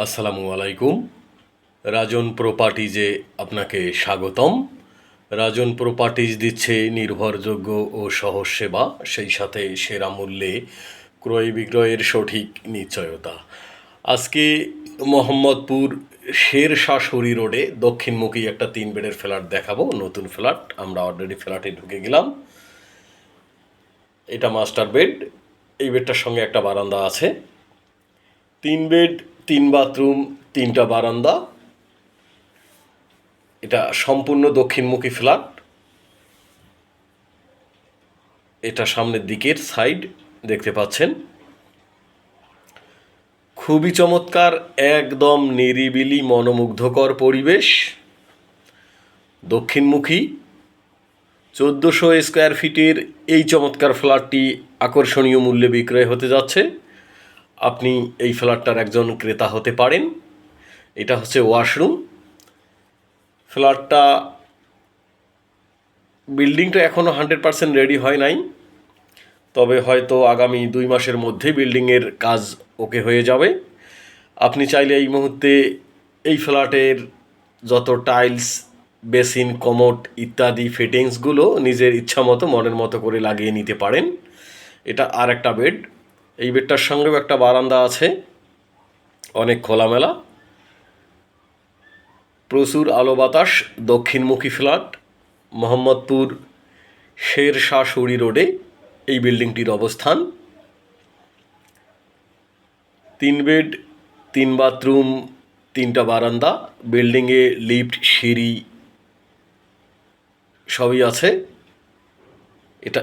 আসসালামু আলাইকুম। রাজন প্রপার্টিজে আপনাকে স্বাগতম। রাজন প্রপার্টিজ দিচ্ছে নির্ভরযোগ্য ও সহজ সেবা, সেই সাথে সেরা মূল্যে ক্রয় বিক্রয়ের সঠিক নিশ্চয়তা। আজকে মোহাম্মদপুর শেরশাহ সরি রোডে দক্ষিণমুখী একটা 3 বেডের ফ্ল্যাট দেখাবো। নতুন ফ্ল্যাট, আমরা অলরেডি ফ্ল্যাটে ঢুকে গেলাম। এটা মাস্টার বেড। এই বেডটার সঙ্গে একটা বারান্দা আছে। 3 বেড, 3 বাথরুম, 3টা বারান্দা। এটা সম্পূর্ণ দক্ষিণমুখী ফ্ল্যাট। এটা সামনের দিকের সাইড দেখতে পাচ্ছেন। খুবই চমৎকার, একদম নিরিবিলি মনোমুগ্ধকর পরিবেশ। দক্ষিণমুখী 1400 স্কোয়ার ফিটের এই চমৎকার ফ্ল্যাটটি আকর্ষণীয় মূল্যে বিক্রয় হতে যাচ্ছে। আপনি এই ফ্ল্যাটটার একজন ক্রেতা হতে পারেন। এটা হচ্ছে ওয়াশরুম। ফ্ল্যাটটা বিল্ডিংটা এখনও 100% রেডি হয় নাই, তবে হয়তো আগামী 2 মাসের মধ্যেই বিল্ডিংয়ের কাজ ওকে হয়ে যাবে। আপনি চাইলে এই মুহূর্তে এই ফ্ল্যাটের যত টাইলস, বেসিন, কমোড ইত্যাদি ফিটিংসগুলো নিজের ইচ্ছা মতো মনের মতো করে লাগিয়ে নিতে পারেন। এটা আর একটা বেড। এই বেডটার সঙ্গেও একটা বারান্দা আছে, অনেক খোলামেলা, প্রচুর আলো বাতাস। দক্ষিণমুখী ফ্ল্যাট, মোহাম্মদপুর শেরশাহ সরি রোডে এই বিল্ডিংটির অবস্থান। 3 বেড, 3 বাথরুম, 3টা বারান্দা। বিল্ডিংয়ে লিফট, সিঁড়ি সবই আছে। এটা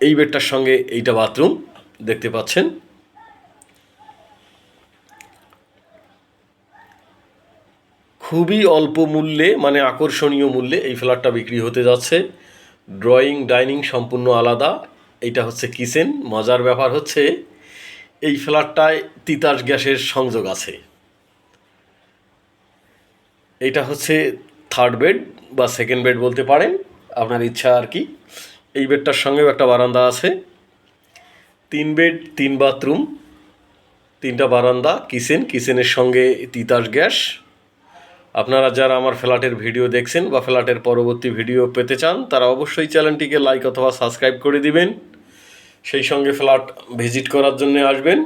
এই বেডটার সঙ্গে এইটা বাথরুম দেখতে পাচ্ছেন। খুবই অল্প মূল্যে, মানে আকর্ষণীয় মূল্যে এই ফ্ল্যাটটা বিক্রি হতে যাচ্ছে। ড্রয়িং, ডাইনিং সম্পূর্ণ আলাদা। এইটা হচ্ছে কিচেন। মজার ব্যাপার হচ্ছে এই ফ্ল্যাটটায় তিতাস গ্যাসের সংযোগ আছে। এইটা হচ্ছে 3rd বেড বা 2nd বেড বলতে পারেন, আপনার ইচ্ছা আর কি। এই বেডটার সঙ্গেও একটা বারান্দা আছে। 3 বেড, 3 বাথরুম, 3টা বারান্দা, কিচেনের সঙ্গে তিতাস গ্যাস। আপনারা যারা আমার ফ্ল্যাটের ভিডিও দেখছেন বা ফ্ল্যাটের পরবর্তী ভিডিও পেতে চান, তারা অবশ্যই চ্যানেলটিকে লাইক অথবা সাবস্ক্রাইব করে দিবেন। সেই সঙ্গে ফ্ল্যাট ভিজিট করার জন্য আসবেন।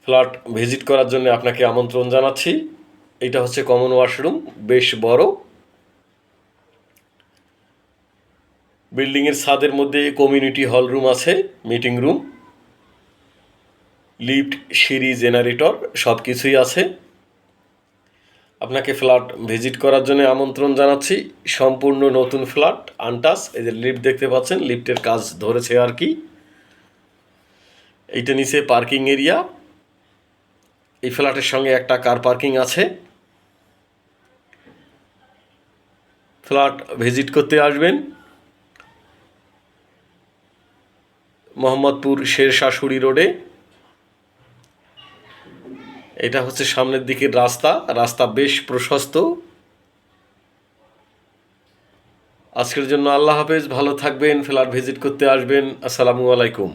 ফ্ল্যাট ভিজিট করার জন্য আপনাকে আমন্ত্রণ জানাচ্ছি। এইটা হচ্ছে কমন ওয়াশরুম, বেশ বড়। বিল্ডিংয়ের ছাদের মধ্যে কমিউনিটি হল রুম আছে, মিটিং রুম, লিফট, সিঁড়ি, জেনারেটর সব কিছুই আছে। আপনাকে ফ্ল্যাট ভিজিট করার জন্য আমন্ত্রণ জানাচ্ছি। সম্পূর্ণ নতুন ফ্ল্যাট, আনটাচ। এই যে লিফট দেখতে পাচ্ছেন, লিফটের কাজ ধরেছে আর কি। এইটা নিচে পার্কিং এরিয়া। এই ফ্ল্যাটের সঙ্গে একটা কার পার্কিং আছে। ফ্ল্যাট ভিজিট করতে আসবেন। মোহাম্মদপুর শেরশাহ সরি রোডে। এটা হচ্ছে সামনের দিকের রাস্তা বেশ প্রশস্ত। আজকের জন্য আল্লাহ হাফেজ, ভালো থাকবেন। ফ্ল্যাট ভিজিট করতে আসবেন। আসসালামু আলাইকুম।